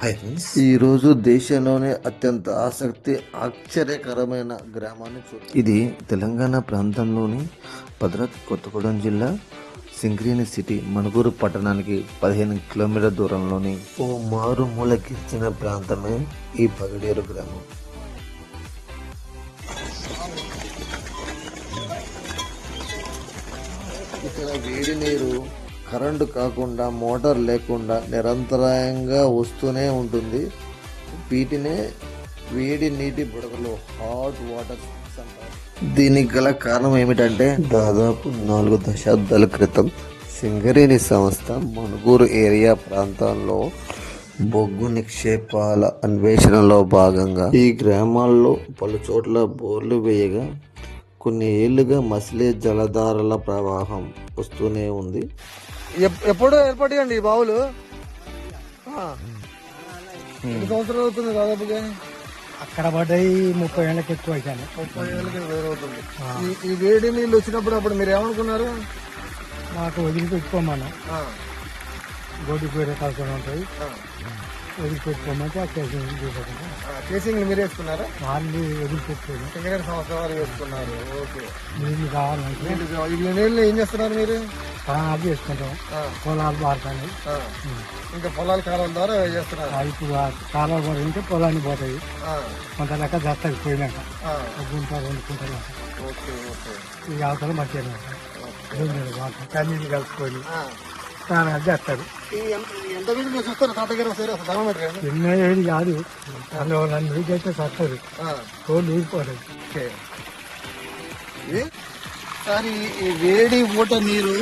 ఈ రోజు దేశంలోనే అత్యంత ఆశ్చర్యకరమైన గ్రామాన్ని ఇది తెలంగాణ ప్రాంతంలోని భద్రాద్రి కొత్తగూడెం జిల్లా సింగరేణి సిటీ మణుగూరు పట్టణానికి 15 కిలోమీటర్ల దూరంలోని ఓ మారుమూల గిరిజన ప్రాంతమే ఈ పగడేరు గ్రామం. ఇక్కడ వేడి నీరు కరెంటు కాకుండా మోటార్ లేకుండా నిరంతరాయంగా వస్తూనే ఉంటుంది. వీటినే వేడి నీటి బుడగలు, హాట్ వాటర్ అంటారు. దీనికి గల కారణం ఏమిటంటే దాదాపు 4 దశాబ్దాల క్రితం సింగరేణి సంస్థ మణుగూరు ఏరియా ప్రాంతాల్లో బొగ్గు నిక్షేపాల అన్వేషణలో భాగంగా ఈ గ్రామాల్లో పలు చోట్ల బోర్లు వేయగా కొన్ని ఏళ్లుగా మసిలే జలధారల ప్రవాహం వస్తూనే ఉంది. ఎప్పుడు ఏర్పడి ఈ బావులు ఎన్ని సంవత్సరాలు అవుతుంది దాదాపుగా? అక్కడ పడ్డాయి 30 ఏళ్ళకి ఎక్కువ అయిపోయాను. 30 ఏళ్ళకి వేరవుతుంది. ఈ వేడి నీళ్ళు వచ్చినప్పుడు అప్పుడు మీరు ఏమనుకున్నారు? మాకు వదిలిపెట్టుకోమన్నా, గోడి పేరు కలిసి ఉంటాయి, వదిలిపెట్టుకోమంటే ఆ కేసింగ్ చూసుకుంటాం. కేసింగ్ మీరు వేసుకున్నారా? వాళ్ళు వదిలిపెట్టుకోండి. సింగరేణి సంవత్సరాలు వేసుకున్నారు. ఓకే. నీళ్ళు కావాలంటే ఈ నీళ్ళు ఏం చేస్తున్నారు మీరు? ప్రాణాలు చేసుకుంటాం, పొలాలు మారుతాయి. ఇంకా పొలాలు కాలువల ద్వారా చేస్తున్నారు. ఇప్పుడు కాలువ పడితే పొలాన్ని పోతాయి, కొంత లెక్క దస్తకి పోయినాక గుంటారు 2 కుంటారు. ఈ అవసరం మంచిగా కన్నీళ్ళు కలుపుకొని స్నానాలు చేస్తారు. ఎంత వీళ్ళు చూస్తారు తాతగారు ఎన్నో ఏది కాదు, అందులో నీళ్ళు అయితే వస్తారు, తోడు ఊరిపోతుంది. కానీ ఈ వేడి ఊట నీరు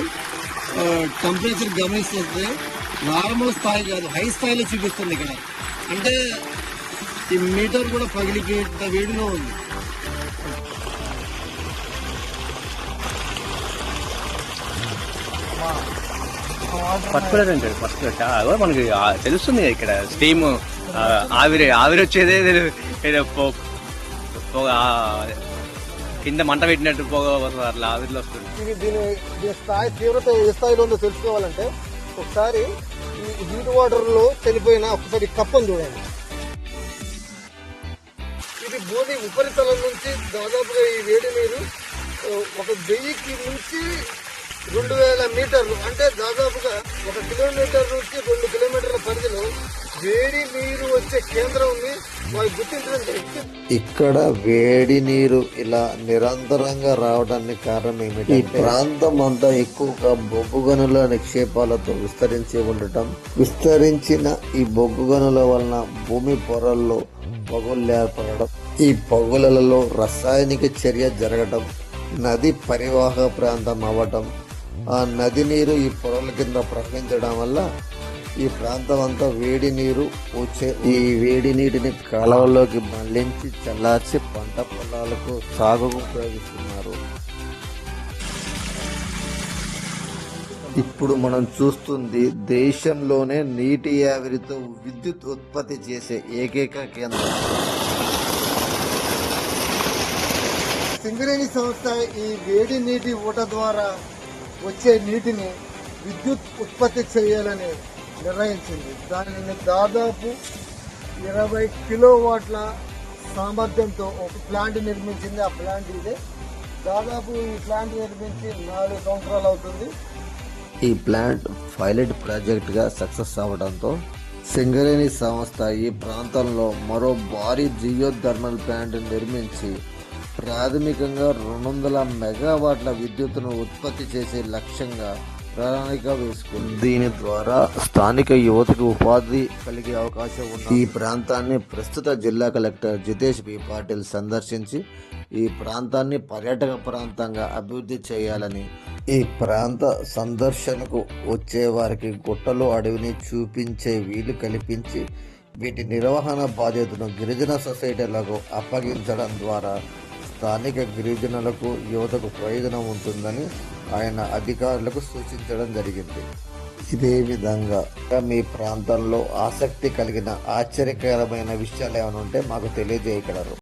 టెంపరేచర్ గమనిస్తే నార్మల్ స్థాయి కాదు, హై స్థాయిలో చూపిస్తుంది ఇక్కడ. అంటే ఈ మీటర్ కూడా పగిలిపోయేంత వేడిలో ఉంది. పట్టుకోలేదండి ఫస్ట్ మనకి తెలుస్తుంది ఇక్కడ స్టీమ్ ఆవిరి వచ్చేదే కింద మంట పెట్టినట్టు పొగ అట్లా ఆవిరిలో వస్తుంది. ఇది దీని స్థాయి తీవ్రత ఏ స్థాయిలో ఉందో తెలుసుకోవాలంటే ఒకసారి ఈ హీట్ వాటర్ లో చనిపోయిన ఒకసారి కప్పని చూడండి. ఇది భూమి ఉపరితలం నుంచి దాదాపుగా ఈ వేడి నీరు 1000కి నుంచి 2000 మీటర్లు, అంటే దాదాపుగా 1 కిలోమీటర్ నుంచి 2 కిలోమీటర్ల పరిధిలో వేడి నీరు వచ్చే కేంద్రం ఉంది. వాళ్ళు గుర్తించడం జరిగింది. ఇక్కడ వేడి నీరు ఇలా నిరంతరంగా రావడానికి కారణం ఏమిటి? ఈ ప్రాంతం అంతా ఎక్కువగా బొగ్గు గనుల నిక్షేపాలతో విస్తరించి ఉండటం, విస్తరించిన ఈ బొగ్గు గనుల వలన భూమి పొరల్లో పొగలు ఏర్పడడం, ఈ పొగలలో రసాయనిక చర్య జరగటం, నది పరివాహ ప్రాంతం అవ్వటం, ఆ నది నీరు ఈ పొరల కింద ప్రవహించడం వల్ల ఈ ప్రాంతం అంతా వేడి నీరు వచ్చే ఈ వేడి నీటిని కాలువలోకి మళ్లించి చల్లార్చి పంట పొలాలకు సాగుకు ఉపయోగిస్తున్నారు. ఇప్పుడు మనం చూస్తుంది దేశంలోనే నీటి ఆవిరితో విద్యుత్ ఉత్పత్తి చేసే ఏకైక కేంద్రం. సింగరేణి సంస్థ ఈ వేడి నీటి ఊట ద్వారా వచ్చే నీటిని విద్యుత్ ఉత్పత్తి చేయాలని నిర్ణయించింది. దానిని దాదాపు 20 కిలోవాట్ల సామర్థ్యంతో ఒక ప్లాంట్ నిర్మించింది. ఆ ప్లాంట్ ఇదే. దాదాపు ఈ ప్లాంట్ నిర్మించి 4 సంవత్సరాలు అవుతుంది. ఈ ప్లాంట్ పైలట్ ప్రాజెక్ట్గా సక్సెస్ అవ్వడంతో సింగరేణి సంస్థ ఈ ప్రాంతంలో మరో భారీ జియోథర్మల్ ప్లాంట్ నిర్మించి ప్రాథమికంగా 200 మెగావాట్ల విద్యుత్తును ఉత్పత్తి చేసే లక్ష్యంగా ప్రణాళిక వేసుకుంది. దీని ద్వారా స్థానిక యువతకు ఉపాధి కలిగే అవకాశం ఉంది. ఈ ప్రాంతాన్ని ప్రస్తుత జిల్లా కలెక్టర్ జితేష్ బి పాటిల్ సందర్శించి ఈ ప్రాంతాన్ని పర్యాటక ప్రాంతంగా అభివృద్ధి చేయాలని, ఈ ప్రాంత సందర్శనకు వచ్చే వారికి గుట్టలు అడవిని చూపించే వీలు కల్పించి వీటి నిర్వహణ బాధ్యతను గిరిజన సొసైటీలకు అప్పగించడం ద్వారా స్థానిక గిరిజనులకు యువతకు ప్రయోజనం ఉంటుందని ఆయన అధికారులకు సూచించడం జరిగింది. ఇదే విధంగా మీ ప్రాంతంలో ఆసక్తి కలిగిన ఆశ్చర్యకరమైన విషయాలు ఏమైనా ఉంటే మాకు తెలియజేయగలరు.